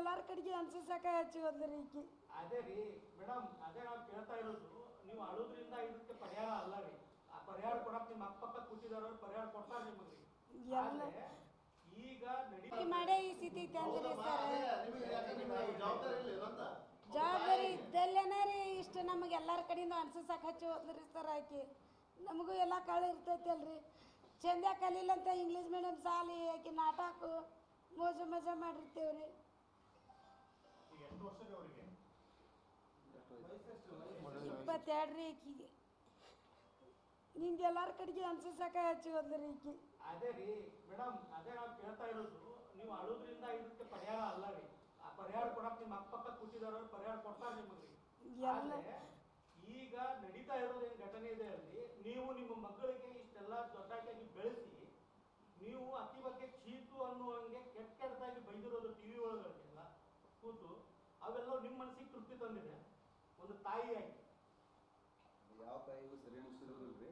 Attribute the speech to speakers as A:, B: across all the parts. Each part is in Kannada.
A: ಎಲ್ಲಾರ ಕಡೆಗೆ ಅನ್ಸಕ ಹಚ್ಚಿ ಹೋದ್ರಿ ಈಕಿ.
B: ಅದೇ ರೀ ಮೇಡಮ್, ಅದೇ ನಾವು ಕೇಳ್ತಾ ಇರೋದು, ನೀವು ಅಳುದ್ರಿಂದ ಇದಕ್ಕೆ ಪರಿಹಾರ ಅಲ್ಲ ರೀ. ಆ ಪರಿಹಾರ ಕೊಡಕ್ ನಿಮ್ಮ ಅಕ್ಕಪಕ್ಕ ಕೂತಿದಾರ, ಪರಿಹಾರ ಕೊಡ್ತಾರೆ ನಿಮಗೆ. ಈಗ
A: ಮಾಡೇ ಈ ಸ್ಥಿತಿ ತಂದ್ರಿ ಸರ್. ಜವಾಬ್ದಾರಿ ಇದ್ದಲ್ಲೇನ ರೀ ಇಷ್ಟು ನಮಗೆ ಎಲ್ಲರ ಕಡೆಯಿಂದ ಅನ್ಸಕ ಹಚ್ಚಿ ಹೋದ್ರಿ ಸರ್. ಆಕಿ ನಮಗೂ ಎಲ್ಲ ಕಳೆ ಇರ್ತೈತಿ ಅಲ್ರಿ. ಚಂದ ಕಲೀಲಂತ ಇಂಗ್ಲೀಷ್ ಮೀಡಿಯಂ ಸಾಲಿ ಆಕಿ ನಾಟಕ ಮೋಜು ಮಜಾ ಮಾಡಿರ್ತೇವ್ರಿ. 22 ರೀ ಈಕಿಗೆ. ನಿಂದ ಎಲ್ಲಾರ ಕಡೆಗೆ ಅನ್ಸಕ ಹಚ್ಚಿ ಹೋದ್ರಿ ಈಕಿ.
B: ಅದೇ ರೀ ಮೇಡಮ್, ಅದೇ ನಾವು ಕೇಳ್ತಾ ಇರೋದು, ನೀವು ಅಳುದ್ರಿಂದ ಇದಕ್ಕೆ ಪರಿಹಾರ ಅಲ್ಲ ರೀ. ಆ ಪರಿಹಾರ ಕೊಡಕ್ ನಿಮ್ಮ ಅಕ್ಕಪಕ್ಕ ಕೂತಿದಾರ, ಪರಿಹಾರ ಕೊಡ್ತಾರೆ ನಿಮಗೆ. ಈಗ ನಡೀತಾ ಇರೋದೇನು ಘಟನೆ ಇದೆ ಅಲ್ಲಿ, ನೀವು ನಿಮ್ಮ ಮಕ್ಕಳಿಗೆ ಇಷ್ಟೆಲ್ಲ ದೊಡ್ಡಾಗಿ ಬೆಳೆಸಿ ನೀವು ಅತಿ ಬಗ್ಗೆ ಚೀತು ಅನ್ನುವಂಗೆ ಕೆಟ್ಟದಾಗಿ ಬೈದಿರೋದು ಟಿವಿ ಒಳಗೆಲ್ಲ ಕೂತು, ಅವೆಲ್ಲ ನಿಮ್ಮ ಮನಸ್ಸಿಗೆ ತೃಪ್ತಿ ತಂದಿದೆ ಒಂದು ತಾಯಿಯಾಗಿ?
C: ಯಾವ ತಾಯಿಗೂ ಸರಿ ಅನಿಸಿರೋದಿಲ್ರಿ.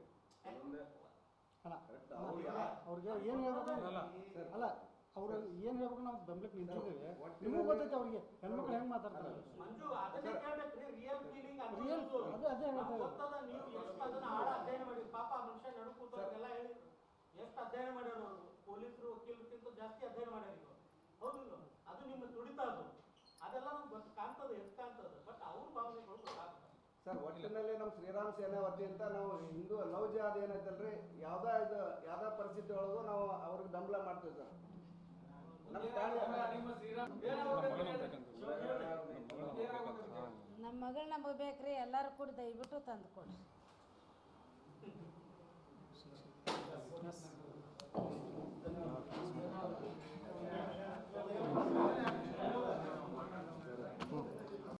D: ಅವ್ರಿಗೆ ಏನು ಹೇಳ್ಬೇಕು ಅಲ್ಲ, ಅವ್ರು ಏನು ಹೇಳ್ಬೇಕು ನಾವು ಬೆಂಬಲಕ್ಕೆ ನಿಂತಿದ್ದೇವೆ. ನಿಮಗೂ ಗೊತ್ತೈತೆ ಅವ್ರಿಗೆ ಹೆಣ್ಮಕ್ಳು ಹೆಂಗೆ ಮಾತಾಡ್ತಾರೆ.
B: ಮಂಜು, ಅದನ್ನೇ ಕೇಳ್ಬೇಕ್ರಿ. ರಿಯಲ್ ಫೀಲಿಂಗ್
D: ಅದೇ
B: ನೀವು ಎಷ್ಟು ಅದನ್ನ ಆಳ ಅಧ್ಯಯನ ಮಾಡಿ, ಪಾಪ ಮನುಷ್ಯ ನಡು ಕೂತವ್ರಿಗೆಲ್ಲ ಹೇಳಿ ಎಷ್ಟು ಅಧ್ಯಯನ ಮಾಡ್ಯಾರ ಅವರು. ಪೊಲೀಸರು ವಕೀಲರಿಗಿಂತ ಜಾಸ್ತಿ ಅಧ್ಯಯನ ಮಾಡ್ಯಾರ ಇವರು. ಹೌದಿಲ್ಲ? ಅದು ನಿಮ್ಮ ತುಡಿತ, ಅದೆಲ್ಲ ನಮ್ಗೆ ಕಾಣ್ತದೆ, ಎಷ್ಟು ಕಾಣ್ತದೆ. ಬಟ್ ಅವ್ರ ಭಾವನೆಗಳು ಗೊತ್ತಾಗ್ತದೆ
C: ಸರ್. ಒಟ್ಟಿನಲ್ಲಿ ನಮ್ಮ ಶ್ರೀರಾಮ್ ಸೇನೆ ವತಿಯಿಂದ ನಾವು ಹಿಂದೂ ಲವ್ ಜಿಹಾದ್ ಏನೈತಲ್ರಿ, ಯಾವ್ದಾ ಪರಿಸ್ಥಿತಿ ಒಳಗೂ ನಾವು ಅವ್ರಿಗೆ ಬೆಂಬಲ ಮಾಡ್ತೀವಿ ಸರ್.
A: ನಮ್ಮ ಮಗಳು ನಮಗೆ ಬೇಕ್ರಿ. ಎಲ್ಲರೂ ಕೂಡ ದಯವಿಟ್ಟು ತಂದು ಕೊಡ್ರಿ.